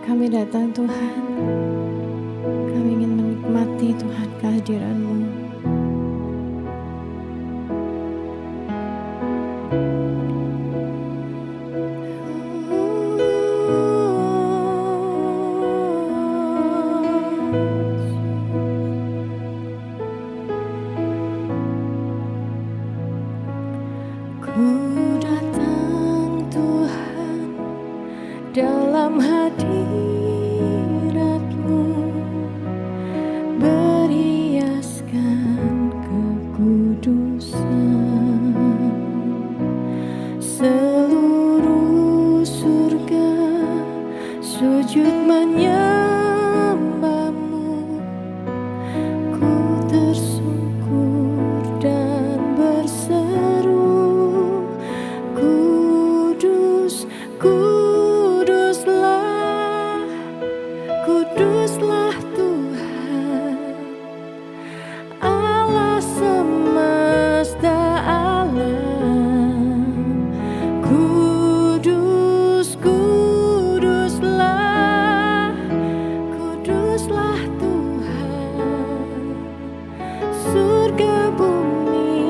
Kami datang Tuhan, kami ingin menikmati Tuhan kehadiran-Mu. Ku datang Tuhan dalam hadirat-Mu, berhiaskan kekudusan. Seluruh surga sujud menyembah-Mu. Ku tersungkur dan berseru, Kudus, Kuduslah, Kuduslah Tuhan, Allah semesta alam. Kudus, Kuduslah, Kuduslah Tuhan, surga bumi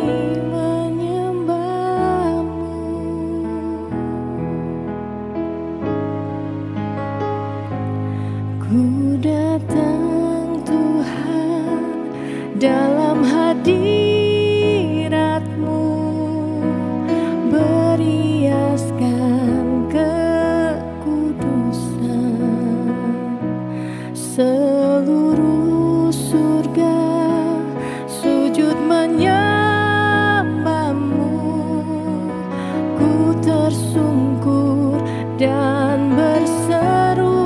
menyembah-Mu. Ku datang Tuhan dalam hadirat-Mu, berhiaskan kekudusan. Seluruh surga sujud menyembah-Mu. Ku tersungkur dan berseru,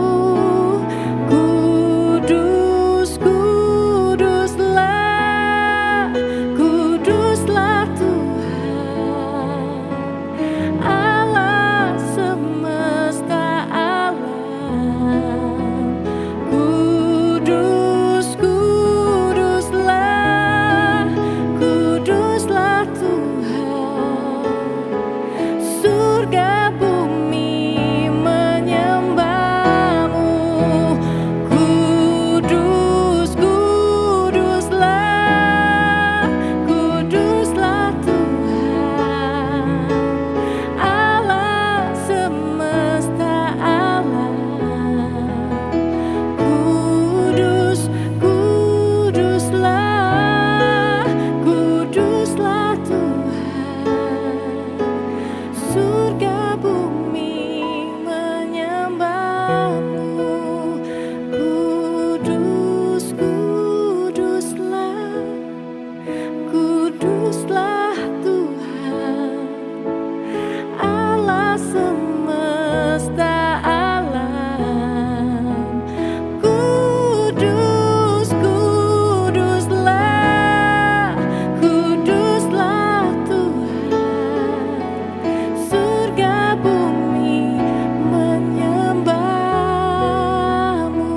Kudus, Kuduslah, Kuduslah Tuhan, Allah semesta alam. Kudus, Kuduslah, Kuduslah Tuhan, surga bumi menyembah-Mu. Kudus, Kuduslah, Kuduslah Tuhan, Allah semesta alam. Kudus, Kuduslah, Kuduslah Tuhan, surga bumi menyembah-Mu. Kudus, Kuduslah, Kuduslah Tuhan, Allah semesta alam. Kudus, Kuduslah, Kuduslah Tuhan, surga bumi menyembah-Mu.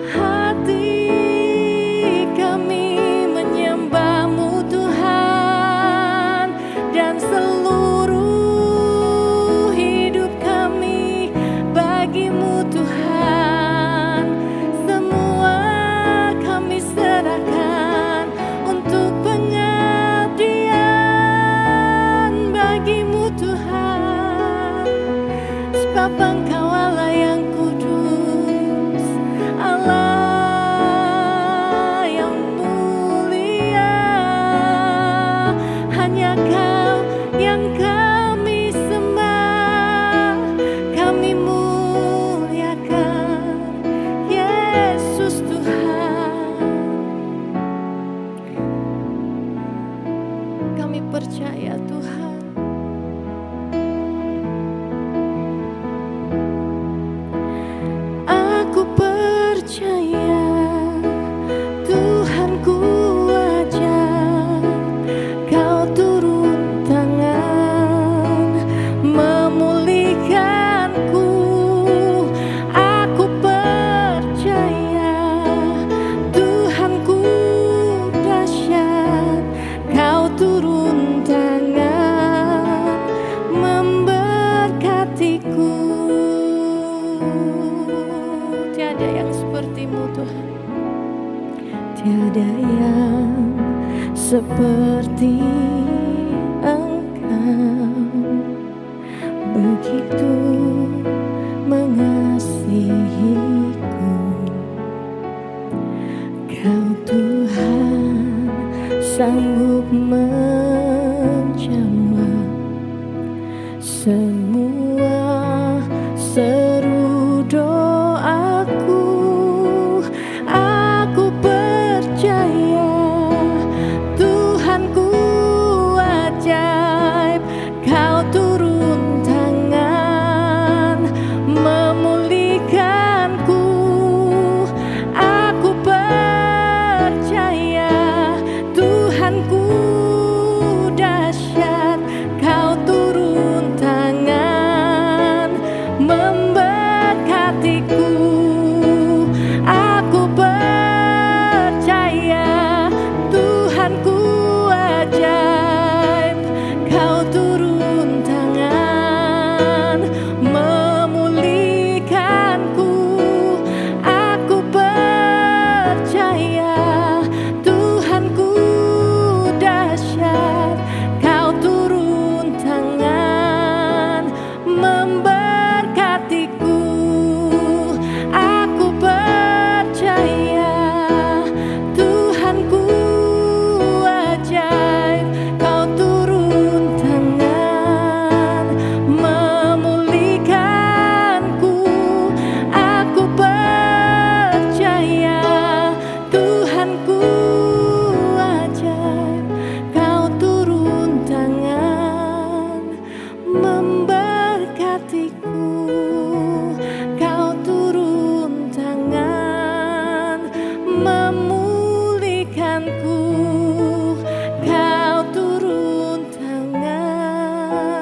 Hati kami menyembah-Mu Tuhan, dan seluruh hidup kami bagi-Mu Tuhan. Semua kami serahkan untuk pengabdian bagi-Mu Tuhan. Sebab Engkau Allah yang kudus, Allah yang mulia. Hanya Kau yang kami sembah, kami muliakan Yesus Tuhan. Kami percaya Tuhan, semua seru doaku. Aku percaya Tuhanku ajaib, Kau turun tangan memulihkanku. Aku percaya Tuhanku dahsyat, Kau turun tangan memberkatiku. Aku percaya Tuhanku ajaib, Kau turun tangan memulihkanku. Aku percaya Tuhanku dahsyat, Kau turun tangan memberkatiku. Aku percaya Tuhanku ajaib, Kau turun tangan memulihkanku. Aku percaya Tuhanku ajaib, Kau turun tangan memberkatiku. Kau turun tangan memulihkanku. Kau turun tangan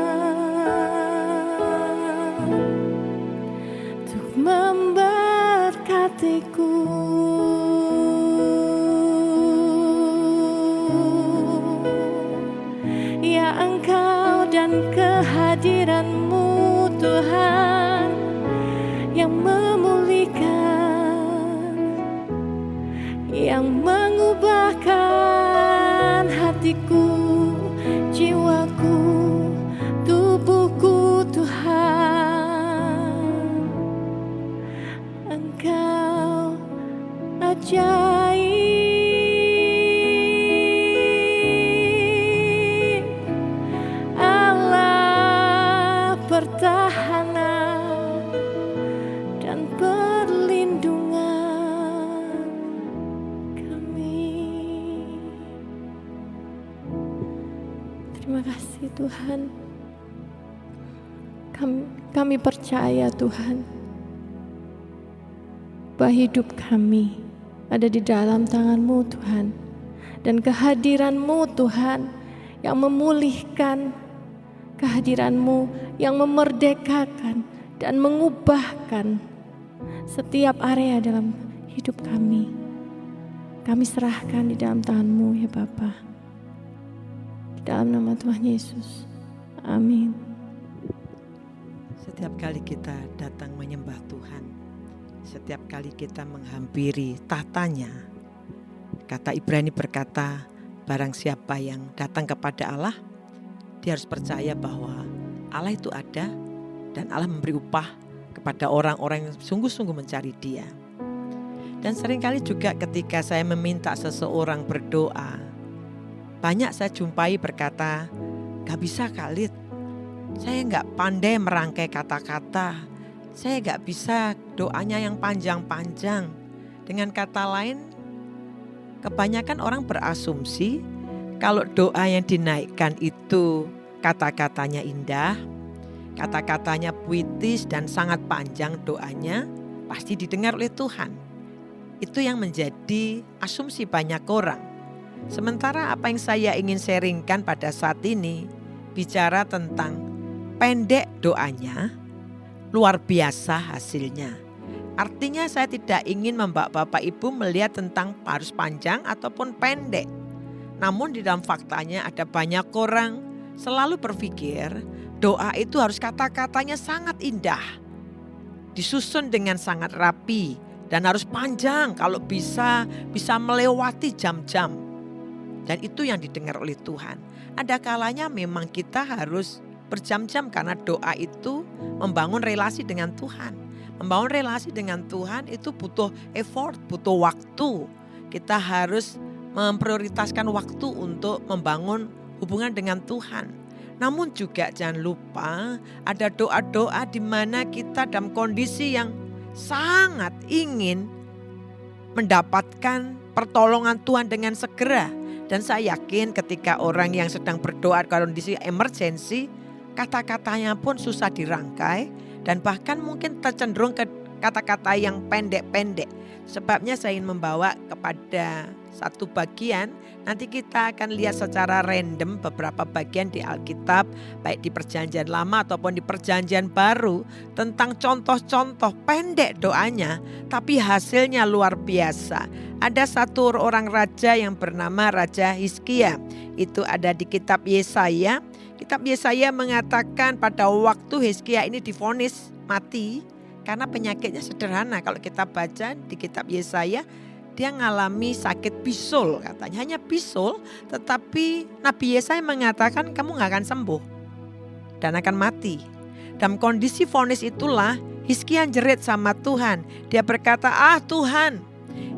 untuk memberkatiku. Ya Engkau dan kehadiran-Mu Tuhan yang memulihkan, yang mengubahkan hatiku, jiwaku, tubuhku Tuhan. Engkau ajaib, Allah pertahanan dan perlindungan kami. Terima kasih Tuhan. Kami percaya Tuhan bahwa hidup kami ada di dalam tangan-Mu Tuhan, dan kehadiran-Mu Tuhan yang memulihkan, kehadiran-Mu yang memerdekakan dan mengubahkan setiap area dalam hidup kami. Kami serahkan di dalam tangan-Mu ya Bapa. Di dalam nama Tuhan Yesus. Amin. Setiap kali kita datang menyembah Tuhan, setiap kali kita menghampiri tahtanya, kata Ibrani berkata, barang siapa yang datang kepada Allah, dia harus percaya bahwa Allah itu ada dan Allah memberi upah kepada orang-orang yang sungguh-sungguh mencari Dia. Dan seringkali juga ketika saya meminta seseorang berdoa, banyak saya jumpai berkata, gak bisa Khalid, saya gak pandai merangkai kata-kata, saya gak bisa doanya yang panjang-panjang. Dengan kata lain, kebanyakan orang berasumsi kalau doa yang dinaikkan itu kata-katanya indah, kata-katanya puitis dan sangat panjang doanya, pasti didengar oleh Tuhan. Itu yang menjadi asumsi banyak orang. Sementara apa yang saya ingin sharingkan pada saat ini bicara tentang pendek doanya, luar biasa hasilnya. Artinya saya tidak ingin membawa Bapak Ibu melihat tentang harus panjang ataupun pendek. Namun di dalam faktanya ada banyak orang selalu berpikir doa itu harus kata-katanya sangat indah, disusun dengan sangat rapi dan harus panjang, kalau bisa melewati jam-jam. Dan itu yang didengar oleh Tuhan. Ada kalanya memang kita harus berjam-jam karena doa itu membangun relasi dengan Tuhan. Membangun relasi dengan Tuhan itu butuh effort, butuh waktu. Kita harus memprioritaskan waktu untuk membangun hubungan dengan Tuhan. Namun juga jangan lupa ada doa-doa di mana kita dalam kondisi yang sangat ingin mendapatkan pertolongan Tuhan dengan segera. Dan saya yakin ketika orang yang sedang berdoa kondisi emergensi, kata-katanya pun susah dirangkai dan bahkan mungkin tercenderung ke kata-kata yang pendek-pendek. Sebabnya saya ingin membawa kepada satu bagian, nanti kita akan lihat secara random beberapa bagian di Alkitab, baik di Perjanjian Lama ataupun di Perjanjian Baru, tentang contoh-contoh pendek doanya, tapi hasilnya luar biasa. Ada satu orang raja yang bernama Raja Hizkia, itu ada di kitab Yesaya. Kitab Yesaya mengatakan pada waktu Hizkia ini divonis mati, karena penyakitnya sederhana. Kalau kita baca di kitab Yesaya, dia mengalami sakit bisul katanya. Hanya bisul, tetapi Nabi Yesaya mengatakan kamu gak akan sembuh dan akan mati. Dalam kondisi vonis itulah Hizkia jerit sama Tuhan. Dia berkata, Tuhan,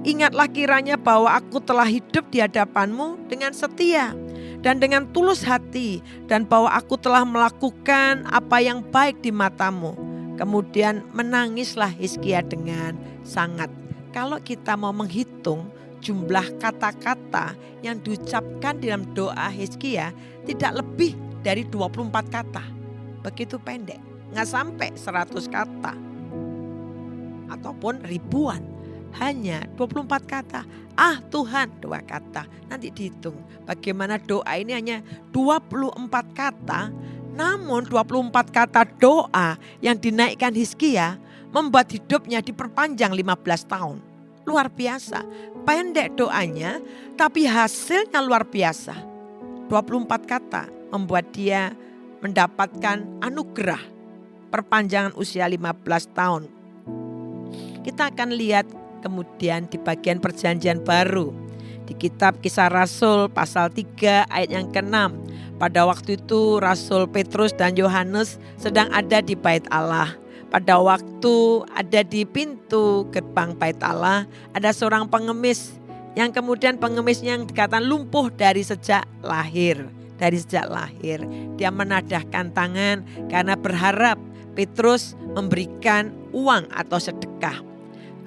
ingatlah kiranya bahwa aku telah hidup di hadapan-Mu dengan setia dan dengan tulus hati, dan bahwa aku telah melakukan apa yang baik di mata-Mu. Kemudian menangislah Hizkia dengan sangat. Kalau kita mau menghitung jumlah kata-kata yang diucapkan dalam doa Hizkia, tidak lebih dari 24 kata. Begitu pendek, nggak sampai 100 kata. Ataupun ribuan, hanya 24 kata. Tuhan, 2 kata. Nanti dihitung bagaimana doa ini hanya 24 kata. Namun 24 kata doa yang dinaikkan Hizkia membuat hidupnya diperpanjang 15 tahun. Luar biasa. Pendek doanya tapi hasilnya luar biasa. 24 kata membuat dia mendapatkan anugerah perpanjangan usia 15 tahun. Kita akan lihat kemudian di bagian Perjanjian Baru. Di kitab Kisah Rasul pasal 3 ayat yang ke-6. Pada waktu itu Rasul Petrus dan Yohanes sedang ada di bait Allah. Pada waktu ada di pintu gerbang bait Allah, ada seorang pengemis yang kemudian pengemisnya yang dikatakan lumpuh dari sejak lahir. Dia menadahkan tangan karena berharap Petrus memberikan uang atau sedekah.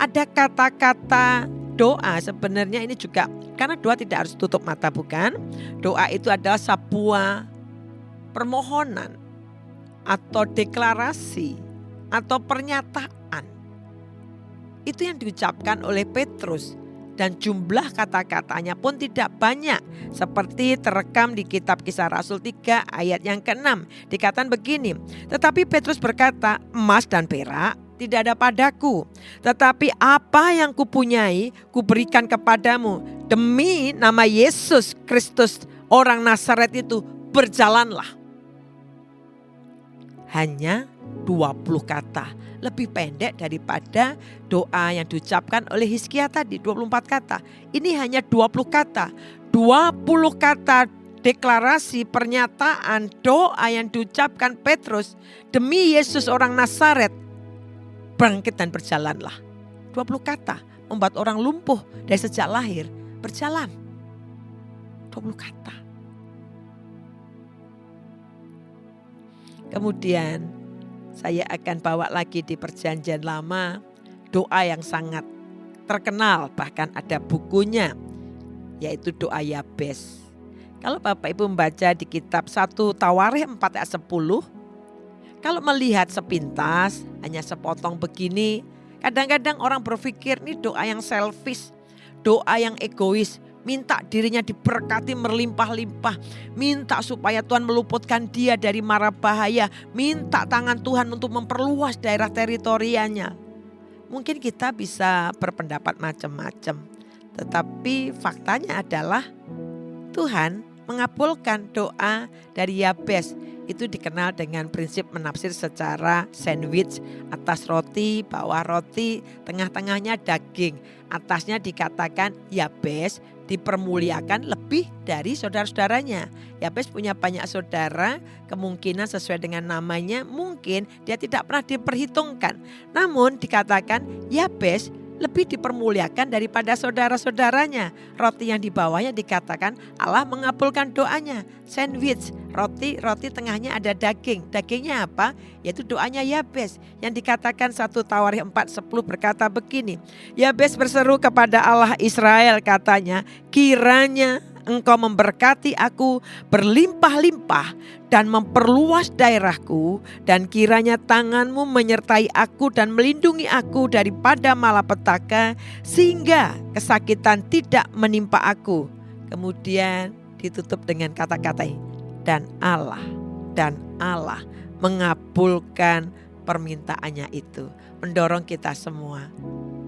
Ada kata-kata doa sebenarnya ini juga, karena doa tidak harus tutup mata, bukan? Doa itu adalah sebuah permohonan atau deklarasi atau pernyataan. Itu yang diucapkan oleh Petrus. Dan jumlah kata-katanya pun tidak banyak. Seperti terekam di kitab Kisah Rasul 3 ayat yang ke-6. Dikatakan begini, tetapi Petrus berkata, emas dan perak tidak ada padaku. Tetapi apa yang kupunyai kuberikan kepadamu. Demi nama Yesus Kristus orang Nazaret itu berjalanlah. Hanya 20 kata. Lebih pendek daripada doa yang diucapkan oleh Hizkia tadi, 24 kata. Ini hanya 20 kata. 20 kata deklarasi, pernyataan, doa yang diucapkan Petrus. Demi Yesus orang Nazaret, bangkit dan berjalanlah. 20 kata membuat orang lumpuh dari sejak lahir berjalan. 20 kata. Kemudian saya akan bawa lagi di Perjanjian Lama doa yang sangat terkenal, bahkan ada bukunya, yaitu doa Yabes. Kalau Bapak Ibu membaca di kitab 1 Tawarikh 4 ayat 10, kalau melihat sepintas hanya sepotong begini, kadang-kadang orang berpikir ini doa yang selfish, doa yang egois. Minta dirinya diberkati berlimpah-limpah. Minta supaya Tuhan meluputkan dia dari mara bahaya. Minta tangan Tuhan untuk memperluas daerah teritorianya. Mungkin kita bisa berpendapat macam-macam. Tetapi faktanya adalah Tuhan mengabulkan doa dari Yabes. Itu dikenal dengan prinsip menafsir secara sandwich. Atas roti, bawah roti, tengah-tengahnya daging. Atasnya dikatakan Yabes dipermuliakan lebih dari saudara-saudaranya. Yabes punya banyak saudara, kemungkinan sesuai dengan namanya mungkin dia tidak pernah diperhitungkan. Namun dikatakan Yabes lebih dipermuliakan daripada saudara-saudaranya. Roti yang dibawanya dikatakan Allah mengabulkan doanya. Sandwich, roti tengahnya ada daging. Dagingnya apa? Yaitu doanya Yabes yang dikatakan 1 Tawarikh 4:10 berkata begini. Yabes berseru kepada Allah Israel, katanya, kiranya Engkau memberkati aku berlimpah-limpah dan memperluas daerahku, dan kiranya tanganmu menyertai aku dan melindungi aku daripada malapetaka, sehingga kesakitan tidak menimpa aku. Kemudian ditutup dengan kata-kata dan Allah mengabulkan permintaannya itu. Mendorong kita semua,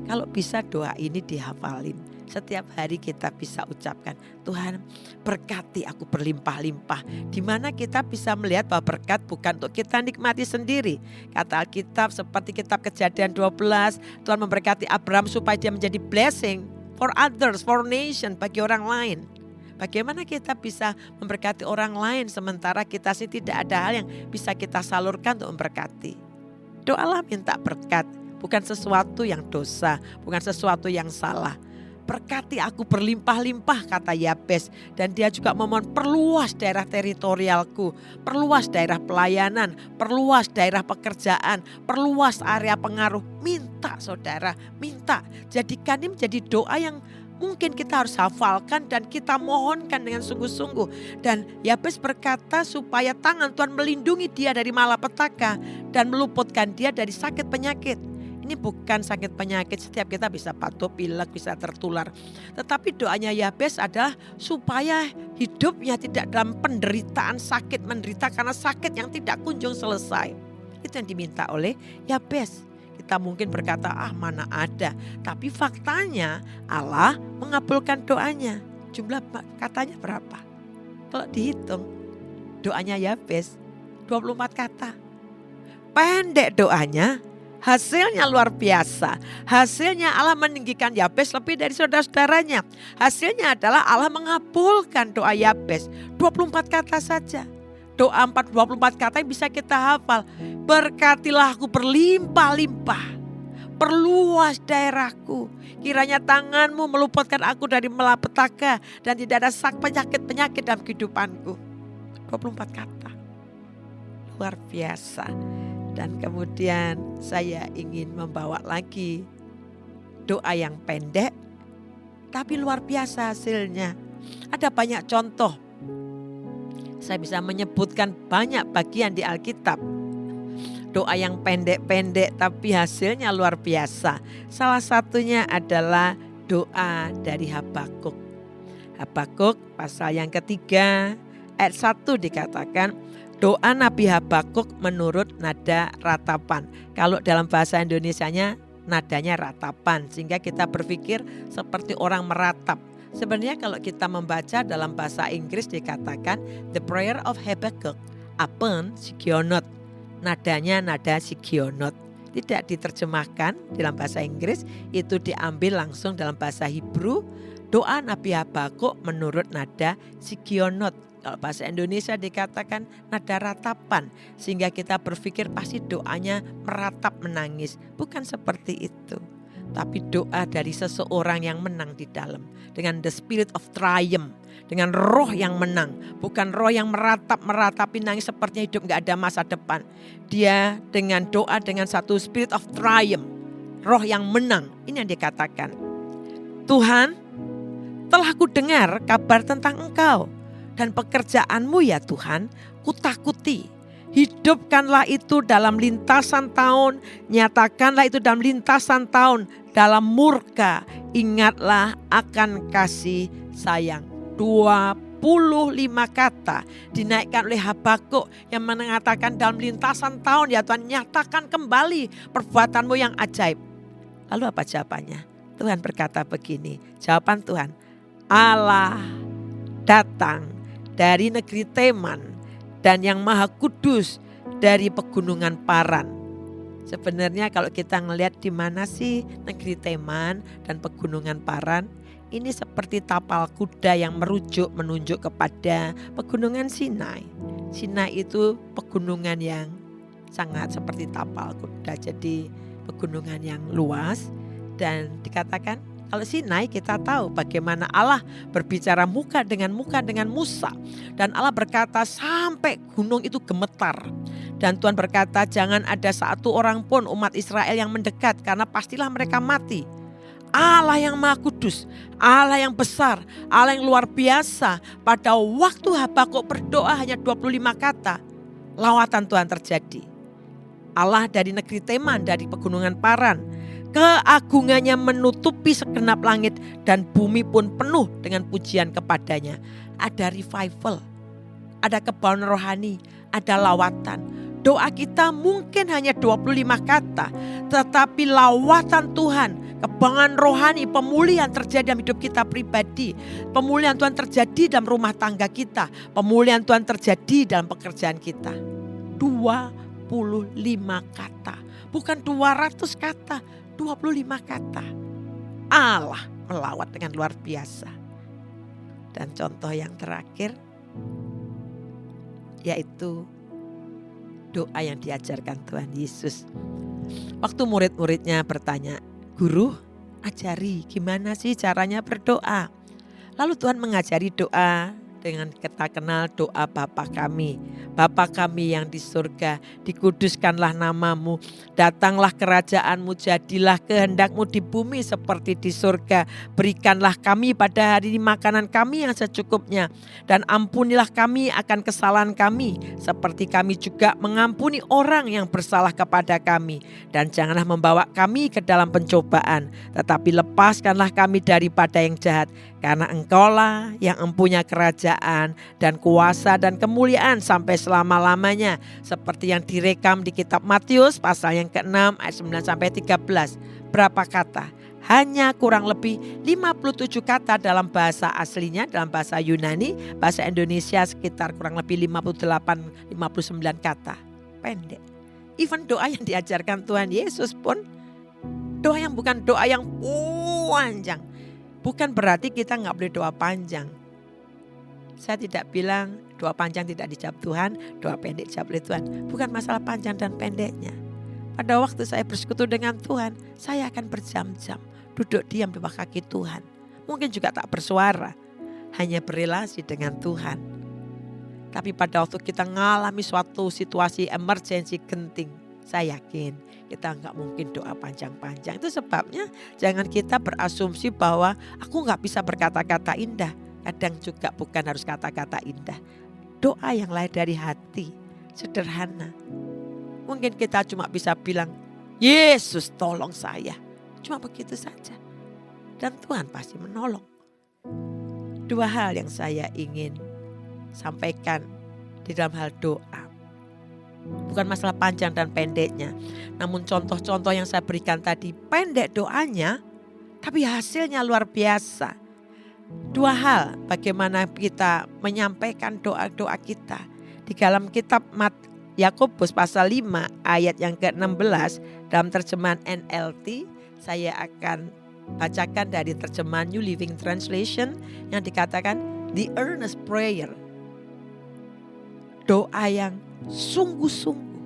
kalau bisa doa ini dihafalin. Setiap hari kita bisa ucapkan, Tuhan berkati aku berlimpah-limpah. Di mana kita bisa melihat bahwa berkat bukan untuk kita nikmati sendiri. Kata Alkitab seperti kitab Kejadian 12, Tuhan memberkati Abraham supaya dia menjadi blessing for others, for nation, bagi orang lain. Bagaimana kita bisa memberkati orang lain sementara kita sih tidak ada hal yang bisa kita salurkan untuk memberkati. Doalah minta berkat, bukan sesuatu yang dosa, bukan sesuatu yang salah. Berkati aku berlimpah-limpah, kata Yabes. Dan dia juga memohon perluas daerah teritorialku, perluas daerah pelayanan, perluas daerah pekerjaan, perluas area pengaruh. Minta saudara, minta. Jadikan ini menjadi doa yang mungkin kita harus hafalkan dan kita mohonkan dengan sungguh-sungguh. Dan Yabes berkata supaya tangan Tuhan melindungi dia dari malapetaka dan meluputkan dia dari sakit penyakit. Ini bukan sakit penyakit, setiap kita bisa batuk, pilek, bisa tertular. Tetapi doanya Yabes adalah supaya hidupnya tidak dalam penderitaan, sakit, menderita karena sakit yang tidak kunjung selesai. Itu yang diminta oleh Yabes. Kita mungkin berkata, mana ada. Tapi faktanya Allah mengabulkan doanya. Jumlah katanya berapa? Kalau dihitung doanya Yabes 24 kata. Pendek doanya, hasilnya luar biasa. Hasilnya Allah meninggikan Yabes lebih dari saudara-saudaranya. Hasilnya adalah Allah mengabulkan doa Yabes. 24 kata saja. Doa 24 kata yang bisa kita hafal. Berkatilah aku berlimpah-limpah. Perluas daerahku. Kiranya tanganmu meluputkan aku dari malapetaka. Dan tidak ada penyakit-penyakit dalam kehidupanku. 24 kata. Luar biasa. Dan kemudian saya ingin membawa lagi doa yang pendek tapi luar biasa hasilnya. Ada banyak contoh. Saya bisa menyebutkan banyak bagian di Alkitab. Doa yang pendek-pendek tapi hasilnya luar biasa. Salah satunya adalah doa dari Habakuk. Habakuk pasal yang ketiga ayat 1 dikatakan, doa Nabi Habakuk menurut nada ratapan. Kalau dalam bahasa Indonesianya nadanya ratapan. Sehingga kita berpikir seperti orang meratap. Sebenarnya kalau kita membaca dalam bahasa Inggris dikatakan the prayer of Habakkuk upon Sigionot. Nadanya nada Sigionot. Tidak diterjemahkan dalam bahasa Inggris. Itu diambil langsung dalam bahasa Hebrew. Doa Nabi Habakuk menurut nada Sigionot. Kalau bahasa Indonesia dikatakan nada ratapan. Sehingga kita berpikir pasti doanya meratap menangis. Bukan seperti itu. Tapi doa dari seseorang yang menang di dalam. Dengan the spirit of triumph. Dengan roh yang menang. Bukan roh yang meratapi nangis sepertinya hidup gak ada masa depan. Dia dengan doa dengan satu spirit of triumph. Roh yang menang. Ini yang dikatakan. Tuhan, telah ku dengar kabar tentang Engkau. Dan pekerjaanmu ya Tuhan, kutakuti. Hidupkanlah itu dalam lintasan tahun. Nyatakanlah itu dalam lintasan tahun. Dalam murka, ingatlah akan kasih sayang. 25 kata dinaikkan oleh Habakuk yang mengatakan dalam lintasan tahun ya Tuhan, nyatakan kembali perbuatanmu yang ajaib. Lalu apa jawabannya? Tuhan berkata begini, jawaban Tuhan, Allah datang dari negeri Teman dan yang maha kudus dari pegunungan Paran. Sebenarnya kalau kita ngelihat di mana sih negeri Teman dan pegunungan Paran, ini seperti tapal kuda yang menunjuk kepada pegunungan Sinai. Sinai itu pegunungan yang sangat seperti tapal kuda, jadi pegunungan yang luas Dan dikatakan kalau Sinai kita tahu bagaimana Allah berbicara muka dengan Musa. Dan Allah berkata sampai gunung itu gemetar. Dan Tuhan berkata jangan ada satu orang pun umat Israel yang mendekat karena pastilah mereka mati. Allah yang Maha Kudus, Allah yang besar, Allah yang luar biasa. Pada waktu Habakuk berdoa hanya 25 kata, lawatan Tuhan terjadi. Allah dari negeri Teman, dari pegunungan Paran, keagungannya menutupi segenap langit dan bumi pun penuh dengan pujian kepadanya. Ada revival, ada kebauan rohani, ada lawatan. Doa kita mungkin hanya 25 kata, tetapi lawatan Tuhan, kebauan rohani, pemulihan terjadi dalam hidup kita pribadi. Pemulihan Tuhan terjadi dalam rumah tangga kita. Pemulihan Tuhan terjadi dalam pekerjaan kita. 25 kata, bukan 200 kata, 25 kata. Allah melawat dengan luar biasa. Dan contoh yang terakhir yaitu doa yang diajarkan Tuhan Yesus. Waktu murid-muridnya bertanya, "Guru, ajari gimana sih caranya berdoa?" Lalu Tuhan mengajari doa dengan kita kenal doa Bapa kami. Bapa kami yang di surga, dikuduskanlah namamu, datanglah kerajaanmu, jadilah kehendakmu di bumi seperti di surga. Berikanlah kami pada hari ini makanan kami yang secukupnya, dan ampunilah kami akan kesalahan kami, seperti kami juga mengampuni orang yang bersalah kepada kami. Dan janganlah membawa kami ke dalam pencobaan, tetapi lepaskanlah kami daripada yang jahat. Karena Engkaulah yang empunya kerajaan dan kuasa dan kemuliaan sampai selama-lamanya. Seperti yang direkam di kitab Matius pasal yang ke-6 ayat 9 sampai 13. Berapa kata? Hanya kurang lebih 57 kata dalam bahasa aslinya, dalam bahasa Yunani. Bahasa Indonesia sekitar kurang lebih 58-59 kata. Pendek. Even doa yang diajarkan Tuhan Yesus pun doa yang bukan doa yang panjang. Bukan berarti kita nggak boleh doa panjang. Saya tidak bilang doa panjang tidak dijawab Tuhan, doa pendek dijawab oleh Tuhan. Bukan masalah panjang dan pendeknya. Pada waktu saya bersekutu dengan Tuhan, saya akan berjam-jam duduk diam di bawah kaki Tuhan. Mungkin juga tak bersuara, hanya berrelasi dengan Tuhan. Tapi pada waktu kita mengalami suatu situasi emergensi genting, saya yakin kita nggak mungkin doa panjang-panjang. Itu sebabnya jangan kita berasumsi bahwa aku nggak bisa berkata-kata indah. Kadang juga bukan harus kata-kata indah. Doa yang lahir dari hati, sederhana. Mungkin kita cuma bisa bilang, Yesus tolong saya. Cuma begitu saja. Dan Tuhan pasti menolong. Dua hal yang saya ingin sampaikan di dalam hal doa. Bukan masalah panjang dan pendeknya. Namun contoh-contoh yang saya berikan tadi pendek doanya, tapi hasilnya luar biasa. Dua hal bagaimana kita menyampaikan doa-doa kita. Di dalam kitab Yakobus pasal 5 ayat yang ke-16 dalam terjemahan NLT, saya akan bacakan dari terjemahan New Living Translation yang dikatakan the earnest prayer. Doa yang sungguh-sungguh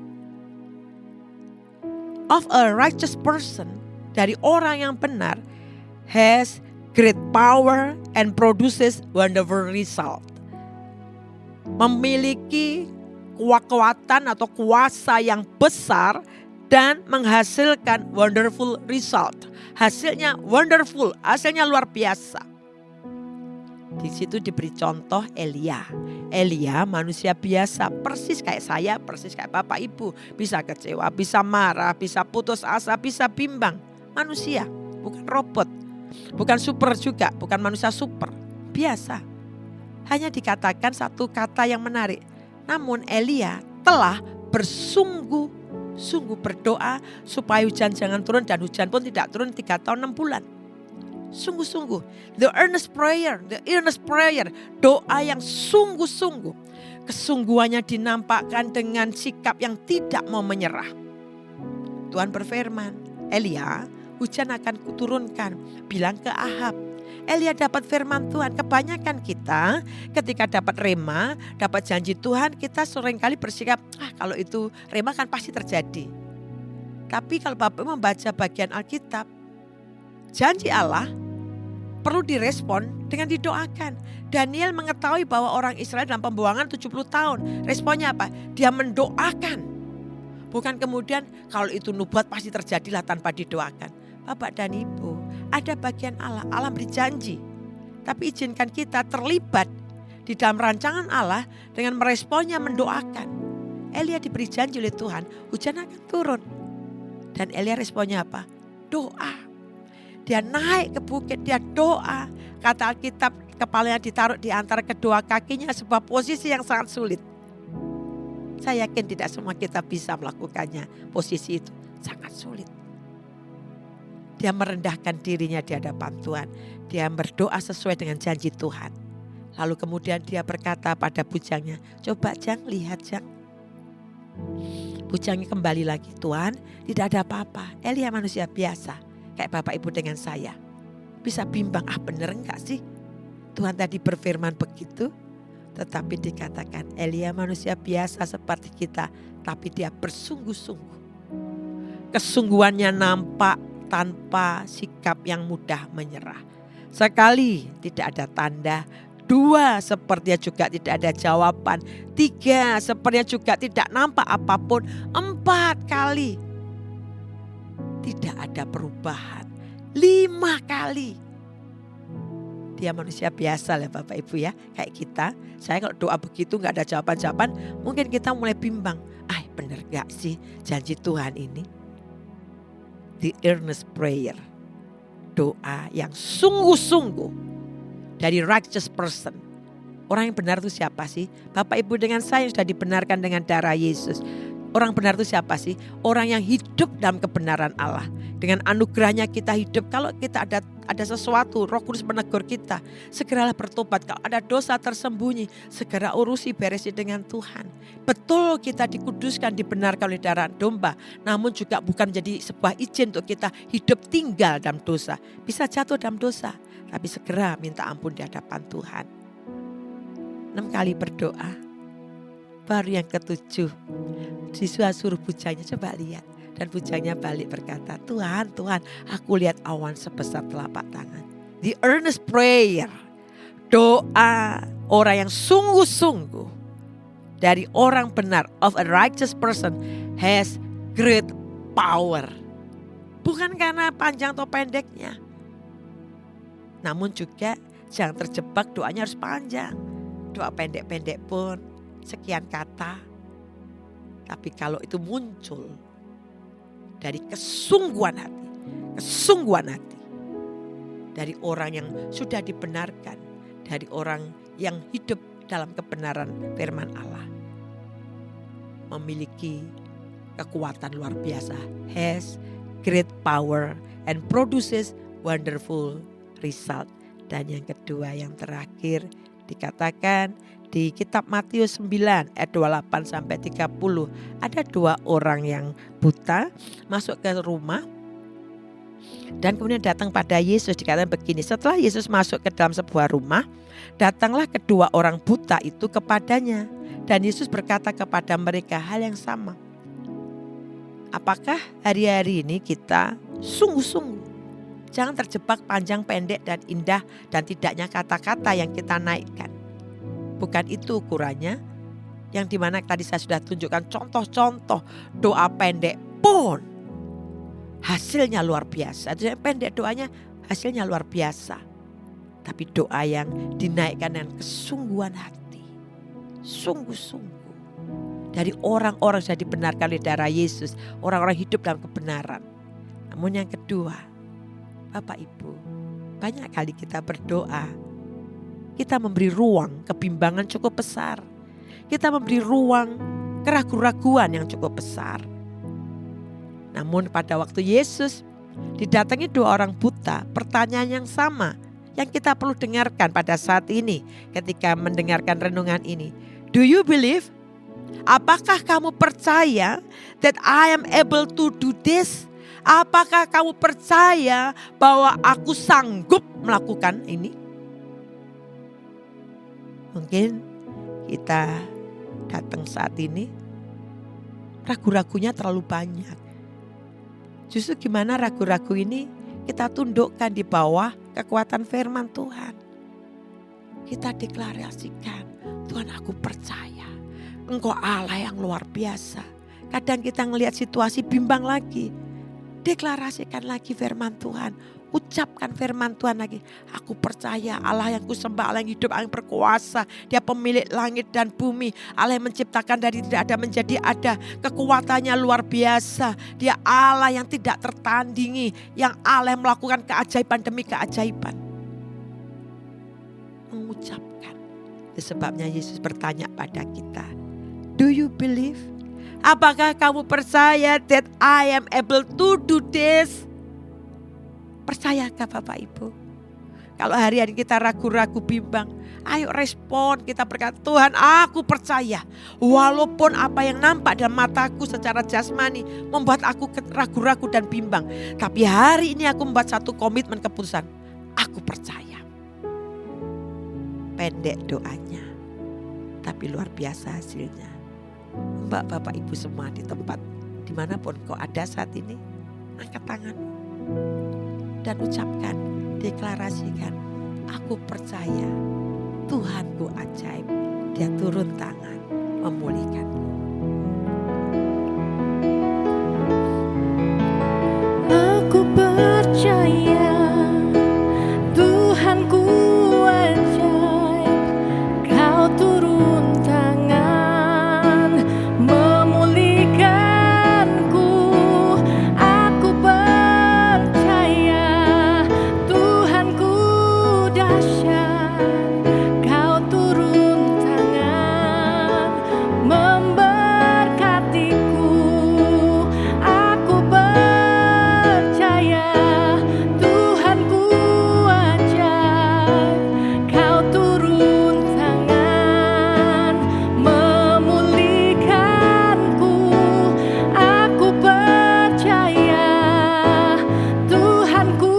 of a righteous person, dari orang yang benar, has great power and produces wonderful result. Memiliki kekuatan atau kuasa yang besar dan menghasilkan wonderful result. Hasilnya wonderful, hasilnya luar biasa. Di situ diberi contoh Elia. Elia manusia biasa, persis kayak saya, persis kayak Bapak Ibu. Bisa kecewa, bisa marah, bisa putus asa, bisa bimbang. Manusia, bukan robot. Bukan super juga, bukan manusia super. Biasa. Hanya dikatakan satu kata yang menarik. Namun Elia telah bersungguh-sungguh berdoa supaya hujan jangan turun, dan hujan pun tidak turun 3 tahun 6 bulan. Sungguh-sungguh, the earnest prayer, doa yang sungguh-sungguh. Kesungguhannya dinampakkan dengan sikap yang tidak mau menyerah. Tuhan berfirman, Elia, hujan akan kuturunkan, bilang ke Ahab. Elia dapat firman Tuhan. Kebanyakan kita ketika dapat rema, dapat janji Tuhan, kita seringkali bersikap, kalau itu rema kan pasti terjadi. Tapi kalau Bapak membaca bagian Alkitab, janji Allah perlu direspon dengan didoakan. Daniel mengetahui bahwa orang Israel dalam pembuangan 70 tahun. Responnya apa? Dia mendoakan. Bukan kemudian kalau itu nubuat pasti terjadilah tanpa didoakan. Bapak dan Ibu, ada bagian Allah. Allah beri janji. Tapi izinkan kita terlibat di dalam rancangan Allah dengan meresponnya mendoakan. Elia diberi janji oleh Tuhan, hujan akan turun. Dan Elia responnya apa? Doa. Dia naik ke bukit, dia doa. Kata Alkitab, kepalanya ditaruh di antara kedua kakinya, sebuah posisi yang sangat sulit. Saya yakin tidak semua kita bisa melakukannya. Posisi itu sangat sulit. Dia merendahkan dirinya di hadapan Tuhan. Dia berdoa sesuai dengan janji Tuhan. Lalu kemudian dia berkata pada bujangnya, coba Jang, lihat Jang. Bujangnya kembali lagi, Tuhan tidak ada apa-apa. Elia manusia biasa. Kayak Bapak Ibu dengan saya. Bisa bimbang, bener enggak sih? Tuhan tadi berfirman begitu. Tetapi dikatakan Elia manusia biasa seperti kita. Tapi dia bersungguh-sungguh. Kesungguhannya nampak tanpa sikap yang mudah menyerah. Sekali tidak ada tanda. 2 sepertinya juga tidak ada jawaban. 3 sepertinya juga tidak nampak apapun. 4 kali tidak ada perubahan. 5 kali. Dia manusia biasa lah Bapak Ibu ya. Kayak kita. Saya kalau doa begitu gak ada jawaban-jawaban. Mungkin kita mulai bimbang. Bener gak sih janji Tuhan ini? The earnest prayer. Doa yang sungguh-sungguh. Dari righteous person. Orang yang benar itu siapa sih? Bapak Ibu dengan saya yang sudah dibenarkan dengan darah Yesus. Orang benar itu siapa sih? Orang yang hidup dalam kebenaran Allah. Dengan anugerahnya kita hidup. Kalau kita ada sesuatu, Roh Kudus menegur kita, segeralah bertobat. Kalau ada dosa tersembunyi, segera urusi, beresi dengan Tuhan. Betul kita dikuduskan, dibenarkan oleh darah domba. Namun juga bukan jadi sebuah izin untuk kita hidup tinggal dalam dosa. Bisa jatuh dalam dosa, tapi segera minta ampun di hadapan Tuhan. 6 kali berdoa. Baru yang ke-7, siswa suruh bujangnya, coba lihat. Dan bujangnya balik berkata, Tuhan, aku lihat awan sebesar telapak tangan. The earnest prayer. Doa orang yang sungguh-sungguh. Dari orang benar, of a righteous person, has great power. Bukan karena panjang atau pendeknya. Namun juga jangan terjebak doanya harus panjang. Doa pendek-pendek pun sekian kata. Tapi kalau itu muncul dari kesungguhan hati. Dari orang yang sudah dibenarkan. Dari orang yang hidup dalam kebenaran firman Allah. Memiliki kekuatan luar biasa. Has great power and produces wonderful result. Dan yang kedua, yang terakhir dikatakan di kitab Matius 9 ayat 28 sampai 30. Ada 2 orang yang buta masuk ke rumah. Dan kemudian datang pada Yesus, dikatakan begini. Setelah Yesus masuk ke dalam sebuah rumah, datanglah kedua orang buta itu kepadanya. Dan Yesus berkata kepada mereka hal yang sama. Apakah hari-hari ini kita sungguh-sungguh, jangan terjebak panjang, pendek, dan indah, dan tidaknya kata-kata yang kita naikkan. Bukan itu ukurannya. Yang dimana tadi saya sudah tunjukkan contoh-contoh doa pendek pun hasilnya luar biasa. Itu yang pendek doanya hasilnya luar biasa. Tapi doa yang dinaikkan dengan kesungguhan hati. Sungguh-sungguh. Dari orang-orang yang sudah dibenarkan oleh darah Yesus. Orang-orang hidup dalam kebenaran. Namun yang kedua, Bapak Ibu, banyak kali kita berdoa. Kita memberi ruang kebimbangan cukup besar. Kita memberi ruang keraguan-raguan yang cukup besar. Namun pada waktu Yesus didatangi 2 orang buta, pertanyaan yang sama yang kita perlu dengarkan pada saat ini ketika mendengarkan renungan ini. Do you believe? Apakah kamu percaya that I am able to do this? Apakah kamu percaya bahwa aku sanggup melakukan ini? Mungkin kita datang saat ini ragu-ragunya terlalu banyak. Justru gimana ragu-ragu ini kita tundukkan di bawah kekuatan firman Tuhan. Kita deklarasikan, Tuhan aku percaya Engkau Allah yang luar biasa. Kadang kita ngelihat situasi bimbang lagi. Deklarasikan lagi firman Tuhan. Ucapkan firman Tuhan lagi. Aku percaya Allah yang kusembah, Allah yang hidup, Allah yang berkuasa. Dia pemilik langit dan bumi. Allah yang menciptakan dari tidak ada menjadi ada. Kekuatannya luar biasa. Dia Allah yang tidak tertandingi. Yang Allah yang melakukan keajaiban demi keajaiban. Mengucapkan. Sebabnya Yesus bertanya pada kita. Do you believe? Apakah kamu percaya that I am able to do this? Percayakah Bapak Ibu? Kalau hari-hari kita ragu-ragu bimbang, ayo respon, kita berkata, Tuhan aku percaya. Walaupun apa yang nampak dalam mataku secara jasmani membuat aku ragu-ragu dan bimbang. Tapi hari ini aku membuat satu komitmen keputusan. Aku percaya. Pendek doanya, tapi luar biasa hasilnya. Mbak, Bapak, Ibu semua di tempat dimanapun kau ada saat ini, angkat tangan dan ucapkan, deklarasikan, aku percaya Tuhanku ajaib, dia turun tangan memulihkanku. Aku percaya Tuhanku ajaib, Kau turun tangan memulihkanku. Aku percaya Tuhanku dahsyat, Kau turun tangan memberkatiku. Aku percaya Tuhanku ajaib, Kau turun tangan memulihkanku. Aku percaya Tuhanku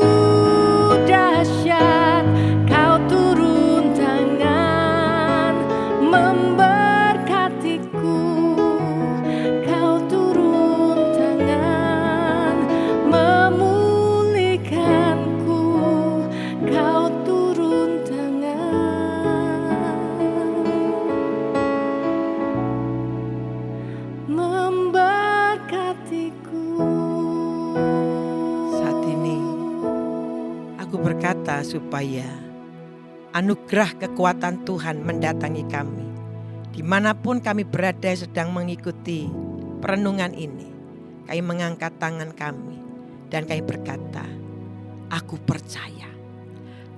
dahsyat, Kau turun tangan memberkatiku. Kau turun tangan memulihkanku. Kau turun tangan memberkatiku. Saat ini aku berkata supaya anugerah kekuatan Tuhan mendatangi kami. Dimanapun kami berada sedang mengikuti perenungan ini. Kami mengangkat tangan kami dan kami berkata, aku percaya.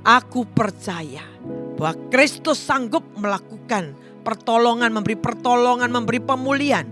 Aku percaya bahwa Kristus sanggup melakukan pertolongan, memberi pemulihan.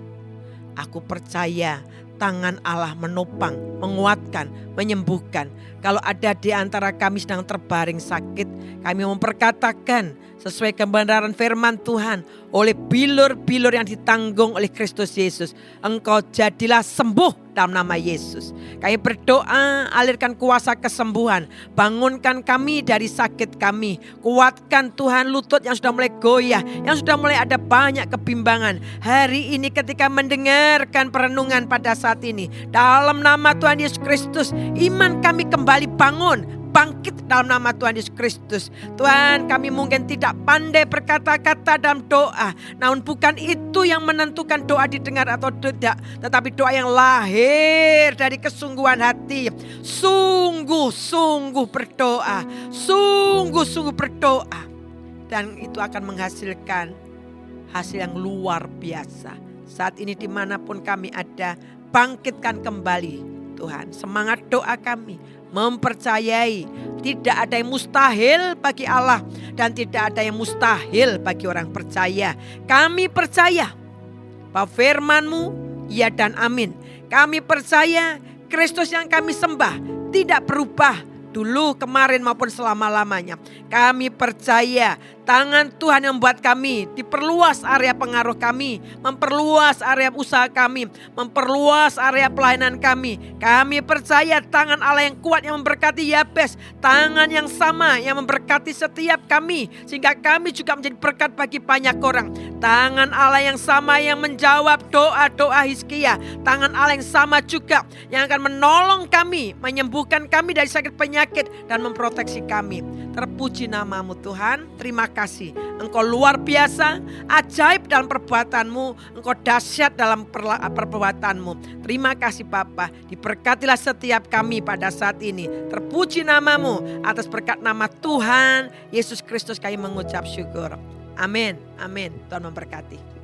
Aku percaya tangan Allah menopang, menguatkan, menyembuhkan. Kalau ada di antara kami sedang terbaring sakit, kami memperkatakan sesuai kebenaran firman Tuhan, oleh bilur-bilur yang ditanggung oleh Kristus Yesus, engkau jadilah sembuh dalam nama Yesus. Kami berdoa, alirkan kuasa kesembuhan, bangunkan kami dari sakit kami, kuatkan Tuhan lutut yang sudah mulai goyah, yang sudah mulai ada banyak kebimbangan. Hari ini ketika mendengarkan perenungan pada saat ini, dalam nama Tuhan Yesus Kristus, iman kami kembali bangun, bangkit dalam nama Tuhan Yesus Kristus. Tuhan, kami mungkin tidak pandai berkata-kata dalam doa, namun bukan itu yang menentukan doa didengar atau tidak, tetapi doa yang lahir dari kesungguhan hati. Sungguh-sungguh berdoa, sungguh-sungguh berdoa, dan itu akan menghasilkan hasil yang luar biasa. Saat ini dimanapun kami ada, bangkitkan kembali Tuhan semangat doa kami, mempercayai tidak ada yang mustahil bagi Allah dan tidak ada yang mustahil bagi orang percaya. Kami percaya bahwa firman-Mu ya dan amin. Kami percaya Kristus yang kami sembah tidak berubah dulu, kemarin maupun selama-lamanya. Kami percaya Tangan Tuhan yang membuat kami diperluas area pengaruh kami, memperluas area usaha kami, memperluas area pelayanan kami. Kami percaya tangan Allah yang kuat yang memberkati Yabes, tangan yang sama yang memberkati setiap kami, sehingga kami juga menjadi berkat bagi banyak orang. Tangan Allah yang sama yang menjawab doa-doa Hizkia, tangan Allah yang sama juga yang akan menolong kami, menyembuhkan kami dari sakit penyakit dan memproteksi kami. Terpuji namamu Tuhan, terima kasih. Engkau luar biasa, ajaib dalam perbuatanmu, Engkau dahsyat dalam perbuatanmu. Terima kasih Bapa, diberkatilah setiap kami pada saat ini. Terpuji namamu, atas berkat nama Tuhan Yesus Kristus kami mengucap syukur. Amin, amin. Tuhan memberkati.